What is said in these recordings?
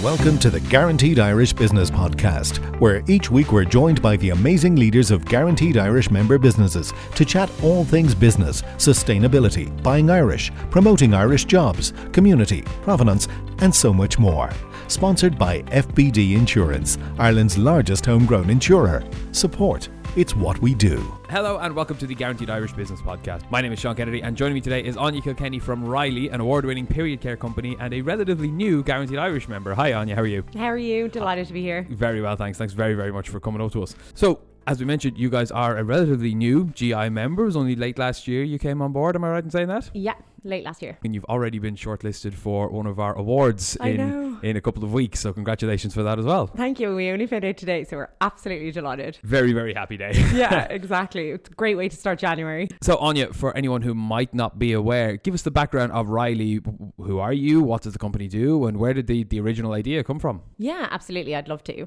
Welcome to the Guaranteed Irish Business Podcast, where each week we're joined by the amazing leaders of Guaranteed Irish member businesses to chat all things business, sustainability, buying Irish, promoting Irish jobs, community, provenance, and so much more. Sponsored by FBD Insurance, Ireland's largest homegrown insurer. Support. It's what we do. Hello and welcome to the Guaranteed Irish Business Podcast. My name is Sean Kennedy and joining me today is Áine Kilkenny from Riley, an award-winning period care company and a relatively new Guaranteed Irish member. Hi Áine, how are you? How are you? Delighted to be here. Very well, thanks. Thanks very, very much for coming up to us. So, as we mentioned, you guys are a relatively new GI member. It was only late last year you came on board, am I right in saying that? Yeah, late last year. And you've already been shortlisted for one of our awards in a couple of weeks, so congratulations for that as well. Thank you. We only found out today, so we're absolutely delighted. Very, very happy day. Yeah, exactly. It's a great way to start January. So Áine, for anyone who might not be aware, give us the background of Riley. Who are you? What does the company do? And where did the original idea come from? Yeah, absolutely. I'd love to.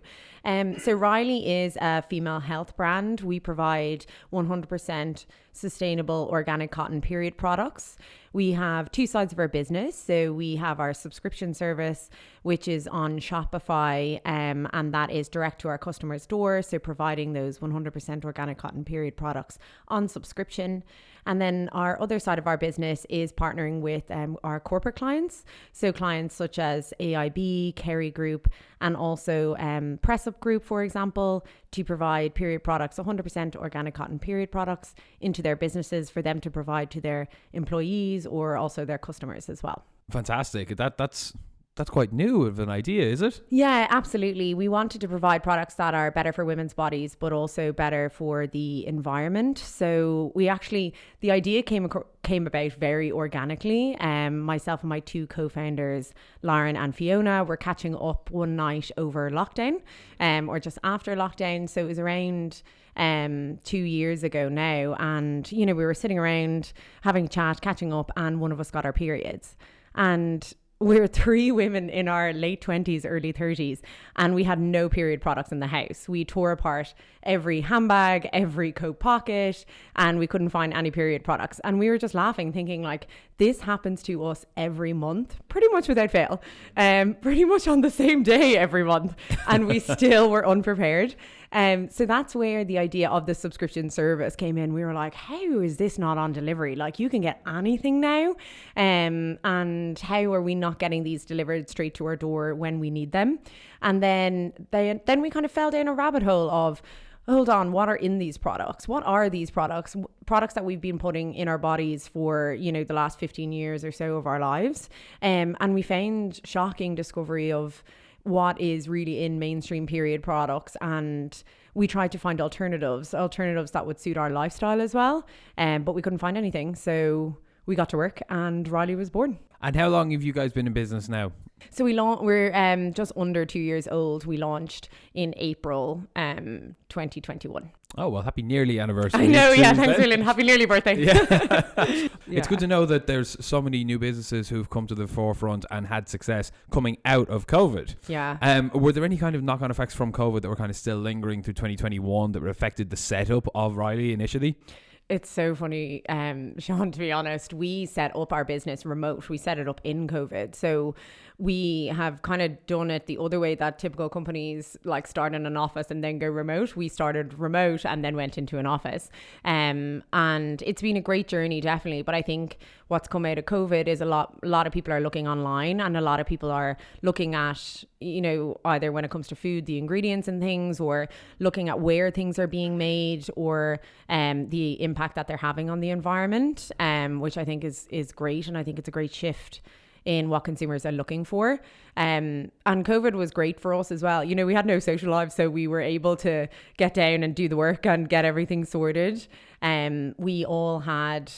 So Riley is a female health brand. We provide 100% sustainable organic cotton period products. We have two sides of our business. So we have our subscription service, which is on Shopify, and that is direct to our customers' door. So providing those 100% organic cotton period products on subscription. And then our other side of our business is partnering with our corporate clients. So clients such as AIB, Kerry Group, and also Press Up Group, for example, to provide period products, 100% organic cotton period products into their businesses for them to provide to their employees or also their customers as well. Fantastic. That's quite new of an idea, is it? Yeah, absolutely. We wanted to provide products that are better for women's bodies, but also better for the environment. So the idea came about very organically. Myself and my two co-founders, Lauren and Fiona, were catching up one night over lockdown, or just after lockdown. So it was around 2 years ago now. And, we were sitting around having a chat, catching up, and one of us got our periods. And we're three women in our late 20s, early 30s, and we had no period products in the house. We tore apart every handbag, every coat pocket, and we couldn't find any period products. And we were just laughing, thinking like, this happens to us every month, pretty much without fail, pretty much on the same day every month. And we still were unprepared. So that's where the idea of the subscription service came in. We were like, how is this not on delivery? Like, you can get anything now. And how are we not getting these delivered straight to our door when we need them? And then we kind of fell down a rabbit hole of, hold on, what are in these products? What are these products? Products that we've been putting in our bodies for, the last 15 years or so of our lives. And we found shocking discovery of what is really in mainstream period products, and we tried to find alternatives that would suit our lifestyle as well, but we couldn't find anything, so we got to work and Riley was born. And how long have you guys been in business now? So we're just under 2 years old. We launched in April 2021. Oh, well, happy nearly anniversary. I know, yeah, thanks William. Happy nearly birthday. Yeah. It's good to know that there's so many new businesses who've come to the forefront and had success coming out of COVID. Yeah. Were there any kind of knock-on effects from COVID that were kind of still lingering through 2021 that affected the setup of Riley initially? It's so funny, Sean, to be honest. We set up our business remote. We set it up in COVID. So we have kind of done it the other way that typical companies like start in an office and then go remote. We started remote and then went into an office. And it's been a great journey, definitely. But I think what's come out of COVID is a lot of people are looking online, and a lot of people are looking at, either when it comes to food, the ingredients and things, or looking at where things are being made, or the impact that they're having on the environment, which I think is great. And I think it's a great shift in what consumers are looking for. And COVID was great for us as well. We had no social lives, so we were able to get down and do the work and get everything sorted. We all had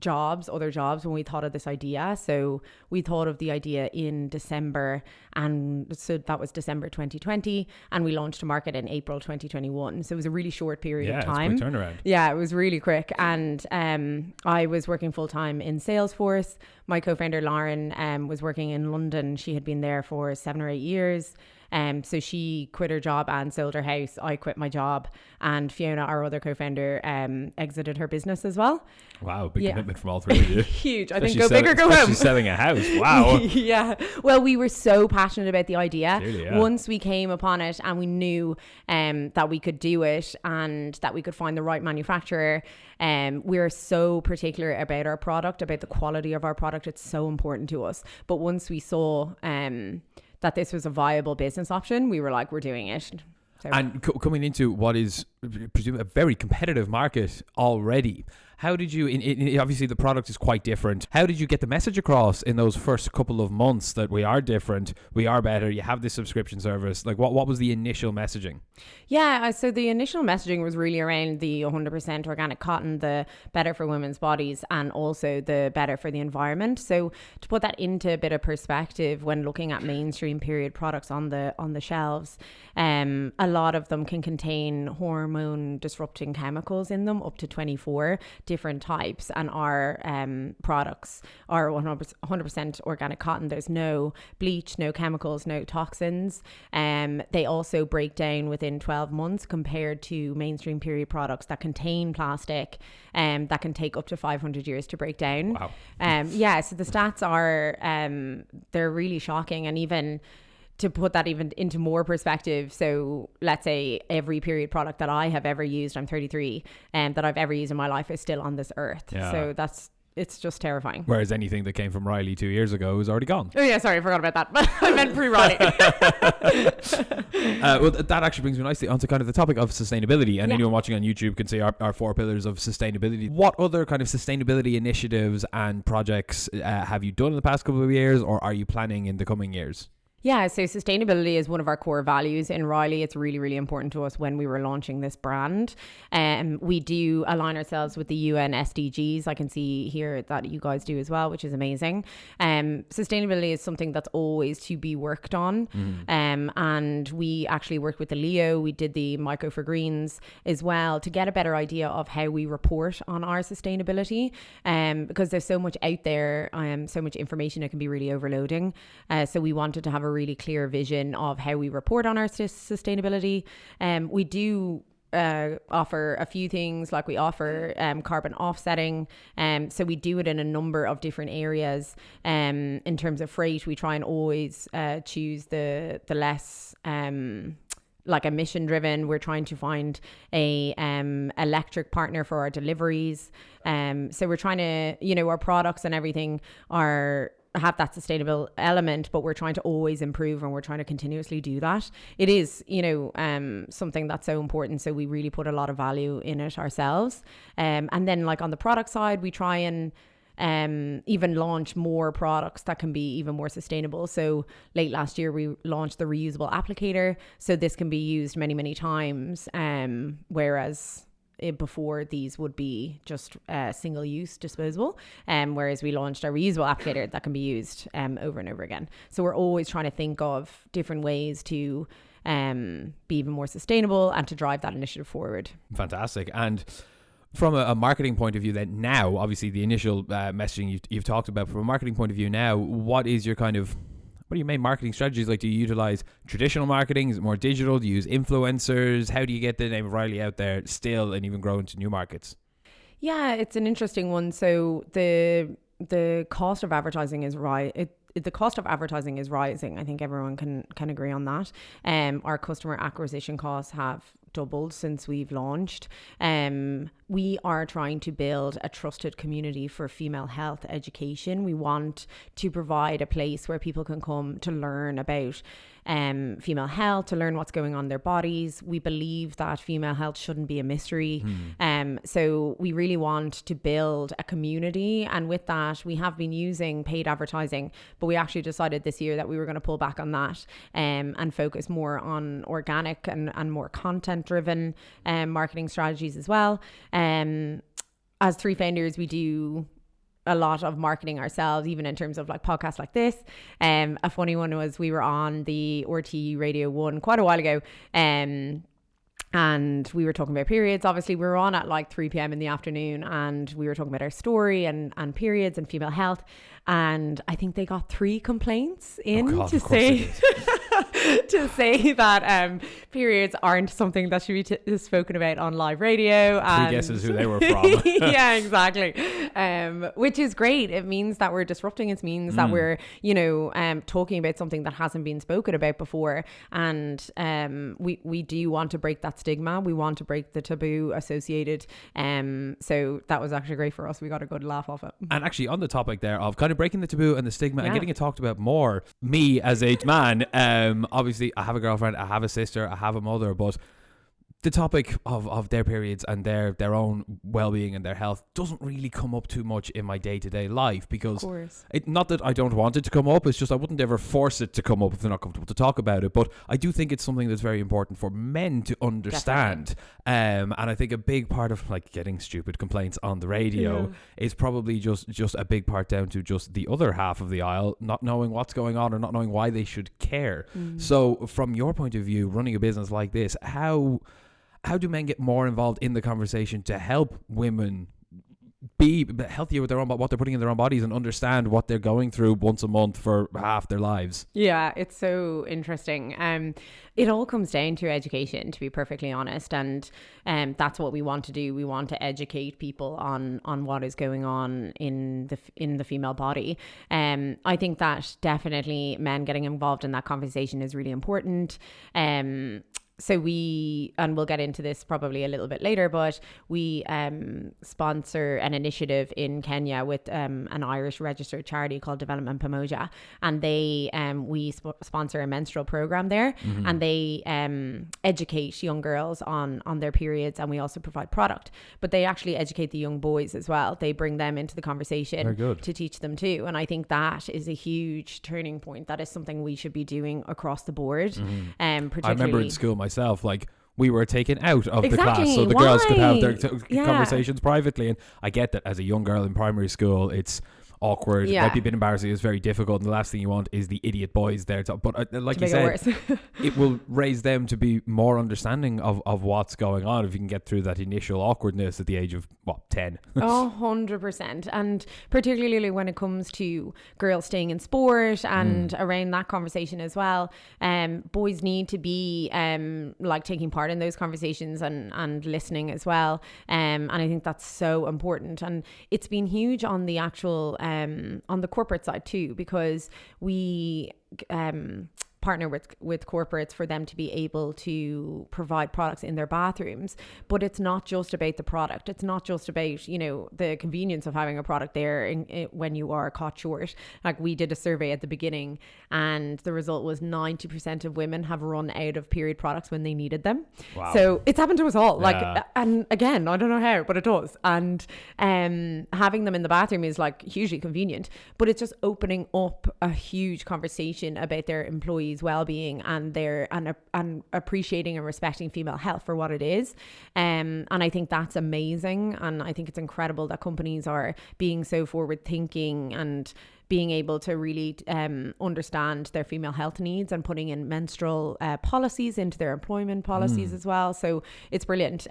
other jobs when we thought of this idea. So we thought of the idea in December, and so that was December 2020, and we launched to market in April 2021. So it was a really short period of time. It's a quick turnaround. Yeah, it was really quick. And I was working full time in Salesforce. My co-founder Lauren was working in London. She had been there for 7 or 8 years. So she quit her job and sold her house. I quit my job, and Fiona, our other co-founder, exited her business as well. Wow, big commitment from all three of you. Huge. I think go big or go home. She's selling a house. Wow. Yeah. Well, we were so passionate about the idea. Clearly, yeah. Once we came upon it and we knew that we could do it and that we could find the right manufacturer, we're so particular about our product, about the quality of our product. It's so important to us. But once we saw that this was a viable business option, we were like, we're doing it. So. And coming into what is presumably a very competitive market already, how did you, obviously the product is quite different. How did you get the message across in those first couple of months that we are different, we are better, you have this subscription service? Like what was the initial messaging? Yeah, so the initial messaging was really around the 100% organic cotton, the better for women's bodies, and also the better for the environment. So to put that into a bit of perspective, when looking at mainstream period products on the shelves, a lot of them can contain hormone disrupting chemicals in them, up to 24 different types, and our products are 100% organic cotton. There's no bleach, no chemicals, no toxins. They also break down within 12 months compared to mainstream period products that contain plastic that can take up to 500 years to break down. Wow. So the stats are they're really shocking. And even to put that even into more perspective, so let's say every period product that I have ever used, I'm 33, that I've ever used in my life is still on this earth. Yeah. So it's just terrifying. Whereas anything that came from Riley 2 years ago is already gone. Oh yeah, sorry, I forgot about that. But I meant pre-Riley. Well, that actually brings me nicely onto kind of the topic of sustainability. And anyone watching on YouTube can see our 4 pillars of sustainability. What other kind of sustainability initiatives and projects have you done in the past couple of years, or are you planning in the coming years? Yeah, so sustainability is one of our core values in Riley. It's really, really important to us when we were launching this brand. We do align ourselves with the UN SDGs. I can see here that you guys do as well, which is amazing. Sustainability is something that's always to be worked on. And we actually worked with the Leo. We did the Micro for Greens as well to get a better idea of how we report on our sustainability. Because there's so much out there, so much information, it can be really overloading. So we wanted to have a really clear vision of how we report on our sustainability. We do offer a few things, like we offer carbon offsetting, so we do it in a number of different areas. In terms of freight, we try and always choose the less like emission driven. We're trying to find a electric partner for our deliveries, so we're trying to, our products and everything have that sustainable element, but we're trying to always improve, and we're trying to continuously do that. It is, something that's so important, so we really put a lot of value in it ourselves. And then like on the product side, we try and even launch more products that can be even more sustainable. So late last year we launched the reusable applicator, so this can be used many times, whereas before these would be just single use disposable, whereas we launched a reusable applicator that can be used over and over again. So we're always trying to think of different ways to be even more sustainable and to drive that initiative forward. Fantastic. And from a marketing point of view then, now obviously the initial messaging you've talked about, from a marketing point of view now, what are your main marketing strategies? Like, do you utilize traditional marketing? Is it more digital? Do you use influencers? How do you get the name of Riley out there still and even grow into new markets? Yeah, it's an interesting one. So the cost of advertising is the cost of advertising is rising. I think everyone can agree on that. Our customer acquisition costs have doubled since we've launched. We are trying to build a trusted community for female health education. We want to provide a place where people can come to learn about female health, to learn what's going on in their bodies. We believe that female health shouldn't be a mystery. So we really want to build a community, and with that we have been using paid advertising, but we actually decided this year that we were going to pull back on that and focus more on organic and more content driven marketing strategies as well. As 3 founders, we do a lot of marketing ourselves, even in terms of like podcasts like this. A funny one was we were on the RT Radio 1 quite a while ago, and we were talking about periods. Obviously we were on at like 3 p.m. in the afternoon, and we were talking about our story and periods and female health, and I think they got 3 complaints in to say to say that periods aren't something that should be spoken about on live radio. Who guesses who they were from? Yeah, exactly. Which is great. It means that we're disrupting. It means that we're, talking about something that hasn't been spoken about before. And we do want to break that stigma. We want to break the taboo associated. So that was actually great for us. We got a good laugh off it. And actually, on the topic there of kind of breaking the taboo and the stigma and getting it talked about more, me as a man, obviously I have a girlfriend, I have a sister, I have a mother, but the topic of their periods and their own well-being and their health doesn't really come up too much in my day-to-day life, because not that I don't want it to come up, it's just I wouldn't ever force it to come up if they're not comfortable to talk about it. But I do think it's something that's very important for men to understand. And I think a big part of like getting stupid complaints on the radio is probably just a big part down to just the other half of the aisle not knowing what's going on or not knowing why they should care. So from your point of view, running a business like this, how do men get more involved in the conversation to help women be healthier with their own, what they're putting in their own bodies, and understand what they're going through once a month for half their lives? Yeah, it's so interesting. It all comes down to education, to be perfectly honest, and that's what we want to do. We want to educate people on what is going on in the female body. I think that definitely men getting involved in that conversation is really important. So we'll get into this probably a little bit later, but we sponsor an initiative in Kenya with an Irish registered charity called Development Pamoja, and we sponsor a menstrual program there, and they educate young girls on their periods, and we also provide product. But they actually educate the young boys as well. They bring them into the conversation to teach them too, and I think that is a huge turning point. That is something we should be doing across the board. Particularly, I remember in school myself, like we were taken out of the class so the girls could have their conversations privately, and I get that as a young girl in primary school it's awkward, might be a bit embarrassing, it's very difficult, and the last thing you want is the idiot boys there but like you said, it will raise them to be more understanding of what's going on if you can get through that initial awkwardness at the age of 10. 100%. And particularly when it comes to girls staying in sport and around that conversation as well, boys need to be like taking part in those conversations and listening as well, and I think that's so important. And it's been huge on the actual on the corporate side too, because we partner with corporates for them to be able to provide products in their bathrooms. But it's not just about the product. It's not just about, the convenience of having a product there when you are caught short. Like, we did a survey at the beginning, and the result was 90% of women have run out of period products when they needed them. Wow. So it's happened to us all. Like, and again, I don't know how, but it does. And having them in the bathroom is like hugely convenient, but it's just opening up a huge conversation about their employees' well-being and and appreciating and respecting female health for what it is. And I think that's amazing. And I think it's incredible that companies are being so forward thinking and being able to really understand their female health needs and putting in menstrual policies into their employment policies as well. So it's brilliant.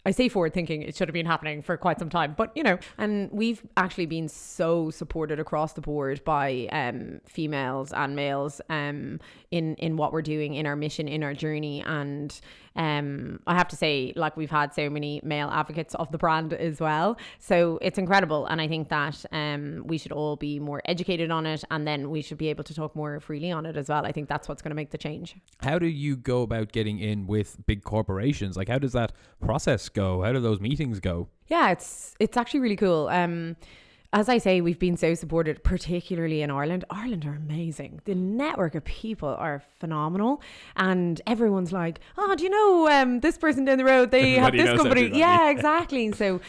I say forward thinking, it should have been happening for quite some time, but and we've actually been so supported across the board by females and males in what we're doing, in our mission, in our journey. And I have to say, like, we've had so many male advocates of the brand as well. So it's incredible. And I think that we should all be more educated on it, and then we should be able to talk more freely on it as well. I think that's what's going to make the change. How do you go about getting in with big corporations? Like, how does that process go? How do those meetings go? Yeah, it's actually really cool. As I say, we've been so supported, particularly in Ireland. Ireland are amazing. The network of people are phenomenal. And everyone's like, oh, do you know this person down the road? They everybody have this company. Everybody. Yeah, exactly. So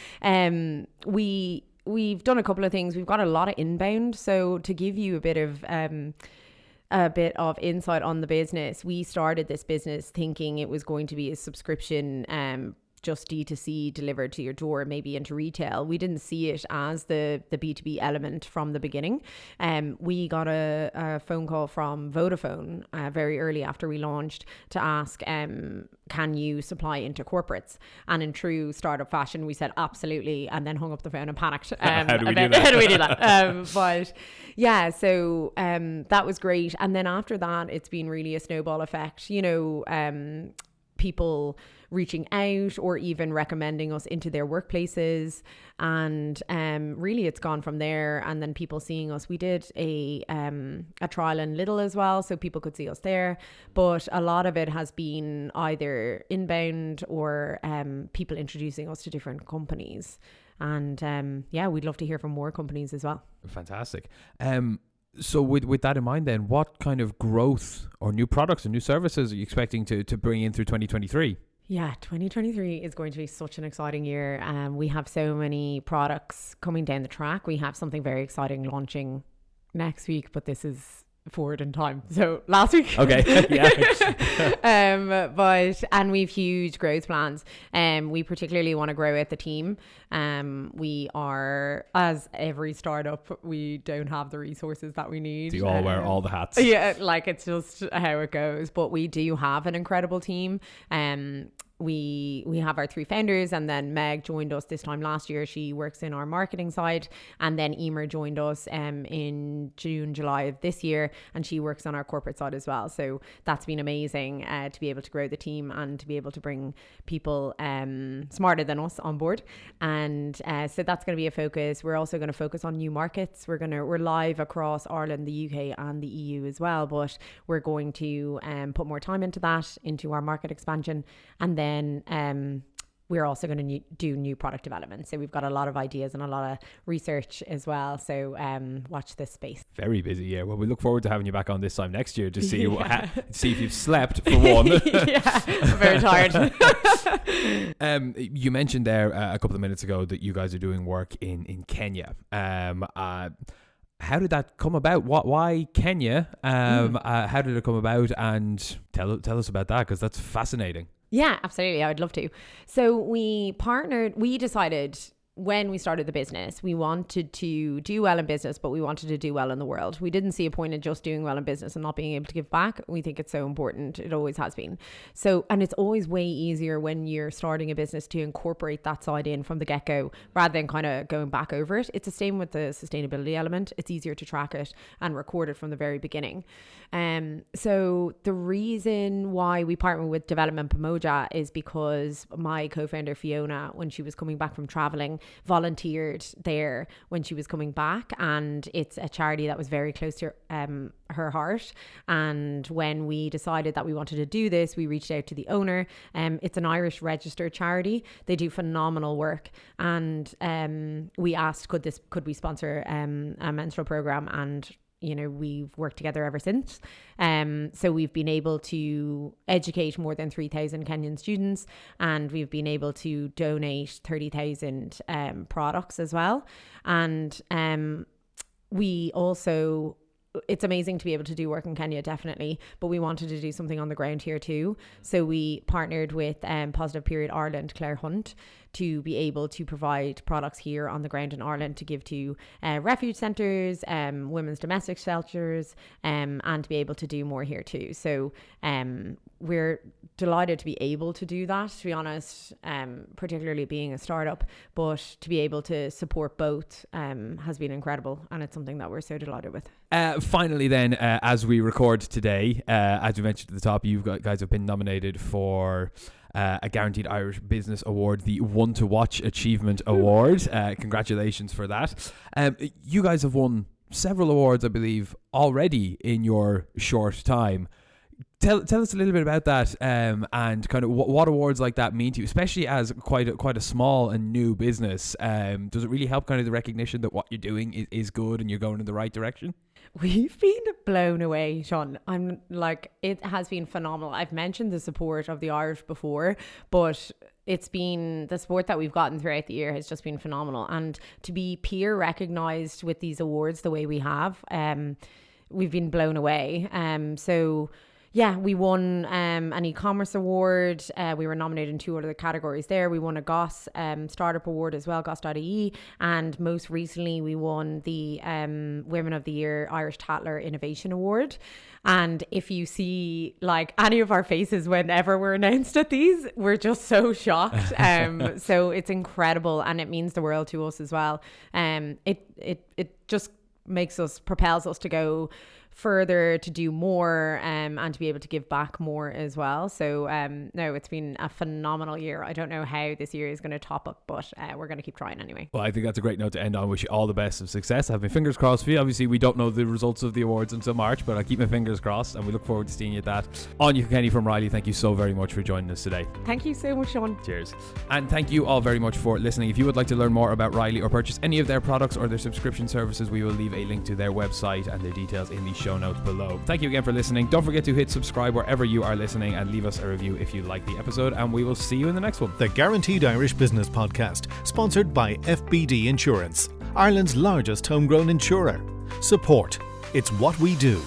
we've done a couple of things. We've got a lot of inbound. So to give you a bit of insight on the business, we started this business thinking it was going to be a subscription just D2C delivered to your door, maybe into retail. We didn't see it as the B2B element from the beginning. We got a phone call from Vodafone very early after we launched to ask, can you supply into corporates? And in true startup fashion, we said absolutely, and then hung up the phone and panicked. How do we do that? How do we do that? But yeah, so that was great. And then after that, it's been really a snowball effect. You know, people reaching out or even recommending us into their workplaces, and really it's gone from there. And then people seeing us, we did a trial in Lidl as well, so people could see us there, but a lot of it has been either inbound or people introducing us to different companies. And yeah, we'd love to hear from more companies as well. Fantastic. So with that in mind then, what kind of growth or new products or new services are you expecting to bring in through 2023? Yeah, 2023 is going to be such an exciting year. We have so many products coming down the track. We have something very exciting launching next week, but this is forward in time. So last week. Okay. Yeah. And we've huge growth plans. We particularly want to grow out the team. We are, as every startup, we don't have the resources that we need. Do you all wear all the hats? Yeah, like it's just how it goes. But we do have an incredible team. We have our 3 founders, and then Meg joined us this time last year. She works in our marketing side, and then Emer joined us in June, July of this year, and she works on our corporate side as well. So that's been amazing to be able to grow the team and to be able to bring people smarter than us on board. And so that's going to be a focus. We're also going to focus on new markets. We're live across Ireland, the UK, and the EU as well, but we're going to put more time into that, into our market expansion, and then we're also going to do new product development. So we've got a lot of ideas and a lot of research as well. So watch this space. Very busy year. Well, we look forward to having you back on this time next year to see see if you've slept for one. Yeah, I'm very tired. You mentioned there a couple of minutes ago that you guys are doing work in Kenya. How did that come about? Why Kenya? How did it come about? And tell us about that, because that's fascinating. Yeah, absolutely. I would love to. So we decided when we started the business, we wanted to do well in business, but we wanted to do well in the world. We didn't see a point in just doing well in business and not being able to give back. We think it's so important. It always has been. So, and it's always way easier when you're starting a business to incorporate that side in from the get-go rather than kind of going back over it. It's the same with the sustainability element. It's easier to track it and record it from the very beginning. So the reason why we partnered with Development Pamoja is because my co-founder Fiona, when she was coming back from traveling, volunteered there when she was coming back, and it's a charity that was very close to her heart. And when we decided that we wanted to do this, we reached out to the owner. It's an Irish registered charity. They do phenomenal work, and we asked could we sponsor a menstrual program, and you know, we've worked together ever since. So we've been able to educate more than 3,000 Kenyan students, and we've been able to donate 30,000 products as well. And we also, it's amazing to be able to do work in Kenya, definitely, but we wanted to do something on the ground here too. So we partnered with Positive Period Ireland, Claire Hunt, to be able to provide products here on the ground in Ireland to give to refuge centres, women's domestic shelters, and to be able to do more here too. So we're delighted to be able to do that, to be honest, particularly being a startup, but to be able to support both has been incredible, and it's something that we're so delighted with. Finally then, as we record today, as we mentioned at the top, you guys have been nominated for a Guaranteed Irish Business Award, the One to Watch Achievement Award. Congratulations for that. You guys have won several awards, I believe, already in your short time. Tell us a little bit about that, and kind of what awards like that mean to you, especially as quite a small and new business. Does it really help kind of the recognition that what you're doing is good and you're going in the right direction? We've been blown away, Sean. I'm like, it has been phenomenal. I've mentioned the support of the Irish before, but it's been the support that we've gotten throughout the year has just been phenomenal. And to be peer recognized with these awards the way we have, we've been blown away. So Yeah, we won an e-commerce award. We were nominated in 2 other categories there. We won a Goss startup award as well, Goss.ie. And most recently, we won the Women of the Year Irish Tatler Innovation Award. And if you see like any of our faces whenever we're announced at these, we're just so shocked. So it's incredible, and it means the world to us as well. It just propels us to go further, to do more, and to be able to give back more as well. So no, it's been a phenomenal year. I don't know how this year is going to top up, but we're going to keep trying anyway. Well, I think that's a great note to end on. Wish you all the best of success. I have my fingers crossed for you. Obviously, we don't know the results of the awards until March, but I'll keep my fingers crossed, and we look forward to seeing you at that. Áine Kilkenny from Riley, thank you so very much for joining us today. Thank you so much, Sean. Cheers. And thank you all very much for listening. If you would like to learn more about Riley or purchase any of their products or their subscription services, we will leave a link to their website and their details in the show notes below. Thank you again for listening. Don't forget to hit subscribe wherever you are listening and leave us a review if you like the episode, and we will see you in the next one. The Guaranteed Irish Business Podcast, sponsored by FBD Insurance, Ireland's largest homegrown insurer. Support. It's what we do.